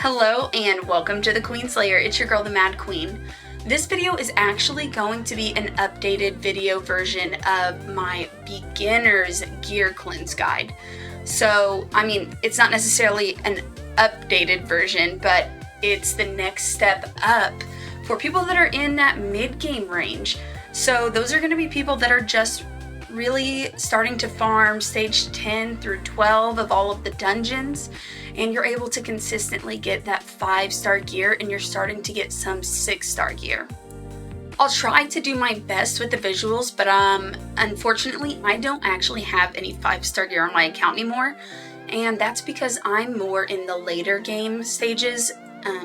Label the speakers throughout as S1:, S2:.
S1: Hello and welcome to the Queen Slayer. It's your girl, the Mad Queen. This video is actually going to be an updated video version of my beginner's gear cleanse guide. So, it's not necessarily an updated version, but it's the next step up for people that are in that mid-game range. So those are going to be people that are just really starting to farm stage 10 through 12 of all of the dungeons, and you're able to consistently get that 5-star gear and you're starting to get some 6-star gear. I'll try to do my best with the visuals, but unfortunately I don't actually have any 5-star gear on my account anymore, and that's because I'm more in the later game stages,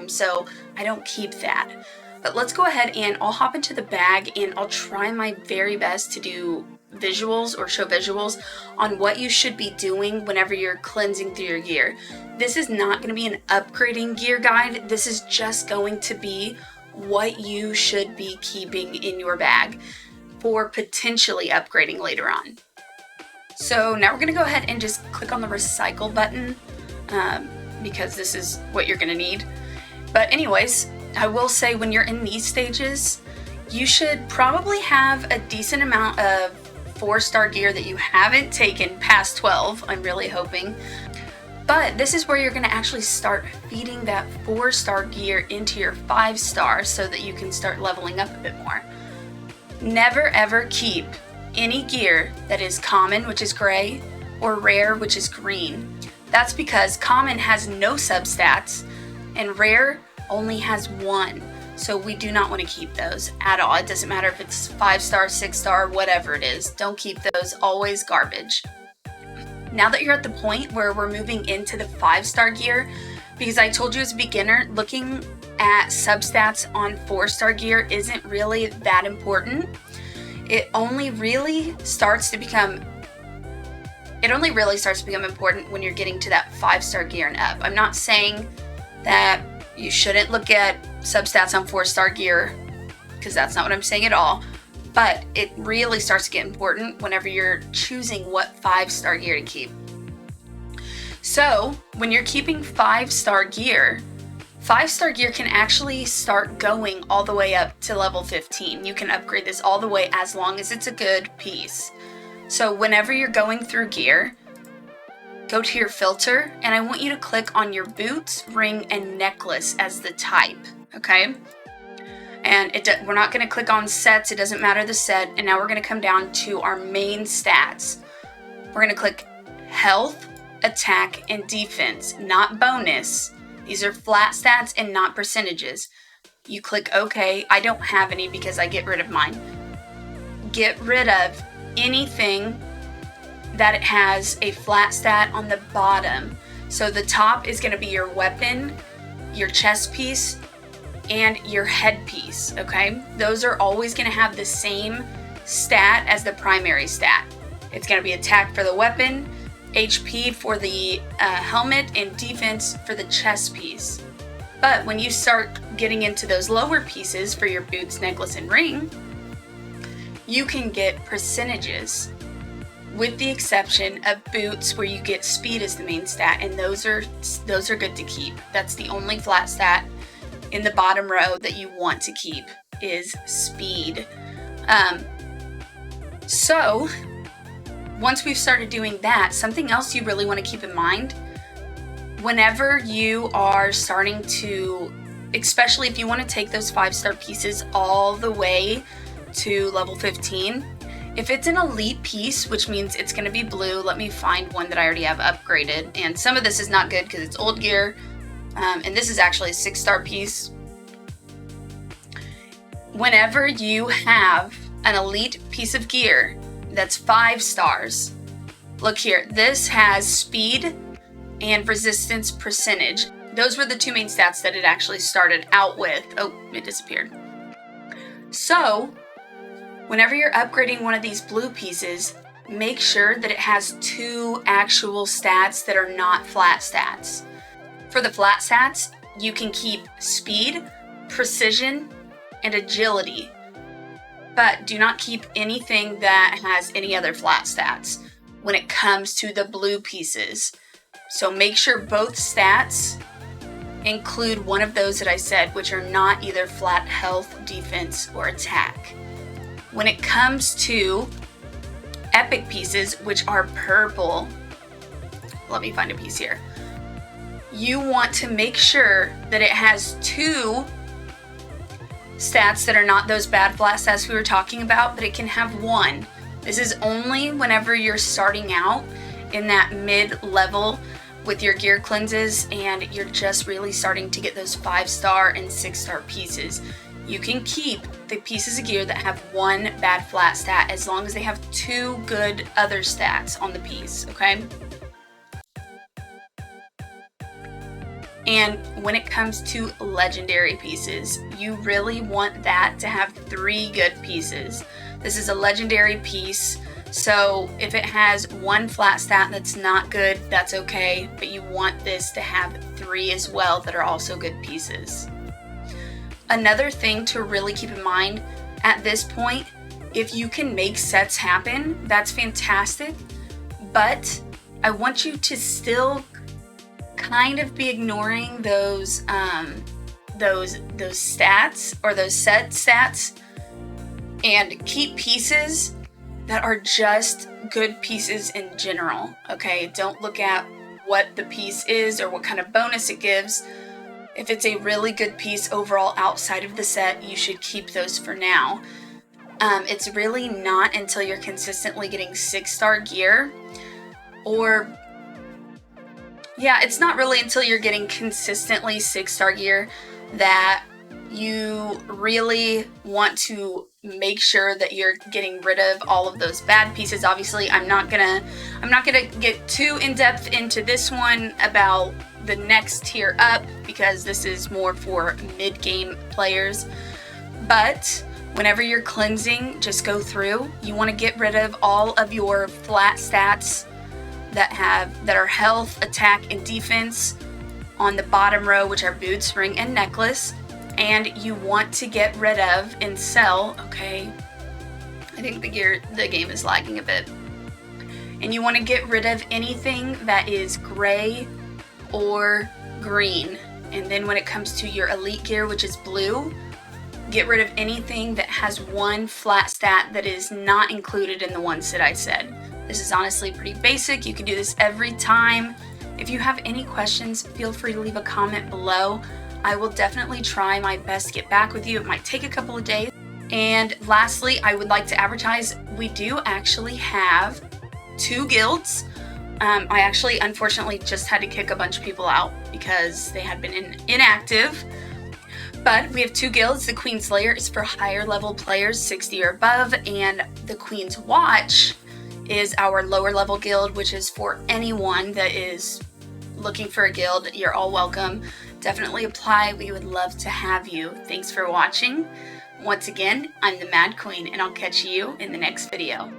S1: so I don't keep that. But let's go ahead and I'll hop into the bag and I'll try my very best to do visuals or show visuals on what you should be doing whenever you're cleansing through your gear. This is not going to be an upgrading gear guide. This is just going to be what you should be keeping in your bag for potentially upgrading later on. So now we're going to go ahead and just click on the recycle button because this is what you're going to need. But anyways, I will say when you're in these stages, you should probably have a decent amount of 4-star gear that you haven't taken past 12, I'm really hoping. But this is where you're going to actually start feeding that 4-star gear into your 5-star so that you can start leveling up a bit more. Never ever keep any gear that is common, which is gray, or rare, which is green. That's because common has no substats and rare only has 1. So we do not want to keep those at all. It doesn't matter if it's 5-star, 6-star, whatever it is. Don't keep those, always garbage. Now that you're at the point where we're moving into the 5-star gear, because I told you as a beginner, looking at substats on 4-star gear isn't really that important. It only really starts to become important when you're getting to that 5-star gear and up. I'm not saying that you shouldn't look at substats on 4-star gear, because that's not what I'm saying at all. But it really starts to get important whenever you're choosing what 5-star gear to keep. So when you're keeping 5-star gear, 5-star gear can actually start going all the way up to level 15. You can upgrade this all the way as long as it's a good piece. So whenever you're going through gear, go to your filter, and I want you to click on your boots, ring, and necklace as the type, okay? And we're not going to click on sets, it doesn't matter the set, and now we're going to come down to our main stats. We're going to click health, attack, and defense, not bonus. These are flat stats and not percentages. You click OK. I don't have any because I get rid of mine. Get rid of anything that it has a flat stat on the bottom. So the top is going to be your weapon, your chest piece, and your headpiece, okay? Those are always going to have the same stat as the primary stat. It's going to be attack for the weapon, HP for the helmet, and defense for the chest piece. But when you start getting into those lower pieces for your boots, necklace, and ring, you can get percentages, with the exception of boots where you get speed as the main stat, and those are good to keep. That's the only flat stat in the bottom row that you want to keep is speed. So once we've started doing that, something else you really want to keep in mind whenever you are starting to, especially if you want to take those 5-star pieces all the way to level 15, if it's an elite piece, which means it's going to be blue, let me find one that I already have upgraded. And some of this is not good because it's old gear. And this is actually a 6-star piece. Whenever you have an elite piece of gear that's 5 stars, look here, this has speed and resistance percentage. Those were the 2 main stats that it actually started out with. Oh, it disappeared. So whenever you're upgrading one of these blue pieces, make sure that it has 2 actual stats that are not flat stats. For the flat stats, you can keep speed, precision, and agility, but do not keep anything that has any other flat stats when it comes to the blue pieces. So make sure both stats include one of those that I said, which are not either flat health, defense, or attack. When it comes to epic pieces, which are purple, let me find a piece here. You want to make sure that it has 2 stats that are not those bad flat stats we were talking about, but it can have 1. This is only whenever you're starting out in that mid-level with your gear cleanses and you're just really starting to get those 5-star and 6-star pieces. You can keep the pieces of gear that have 1 bad flat stat as long as they have 2 good other stats on the piece, okay? And when it comes to legendary pieces, you really want that to have 3 good pieces. This is a legendary piece, so if it has 1 flat stat that's not good, that's okay, but you want this to have 3 as well that are also good pieces. Another thing to really keep in mind at this point, if you can make sets happen, that's fantastic, but I want you to still kind of be ignoring those stats or those set stats and keep pieces that are just good pieces in general, okay? Don't look at what the piece is or what kind of bonus it gives. If it's a really good piece overall outside of the set, you should keep those for now. It's really not until you're consistently getting 6-star gear it's not really until you're getting consistently 6-star gear that you really want to make sure that you're getting rid of all of those bad pieces. Obviously, I'm not gonna get too in-depth into this one about the next tier up because this is more for mid-game players. But whenever you're cleansing, just go through. You want to get rid of all of your flat stats that are health, attack, and defense on the bottom row, which are boots, ring, and necklace. And you want to get rid of and sell, okay, I think the game is lagging a bit. And you want to get rid of anything that is gray or green. And then when it comes to your elite gear, which is blue, get rid of anything that has 1 flat stat that is not included in the ones that I said. This is honestly pretty basic. You can do this every time. If you have any questions, feel free to leave a comment below. I will definitely try my best to get back with you. It might take a couple of days. And lastly, I would like to advertise, we do actually have 2 guilds. I actually, unfortunately, just had to kick a bunch of people out because they had been inactive. But we have 2 guilds. The Queen Slayer is for higher level players, 60 or above, and the Queen's Watch is our lower level guild, which is for anyone that is looking for a guild. You're all welcome. Definitely apply. We would love to have you. Thanks for watching. Once again, I'm the Mad Queen, and I'll catch you in the next video.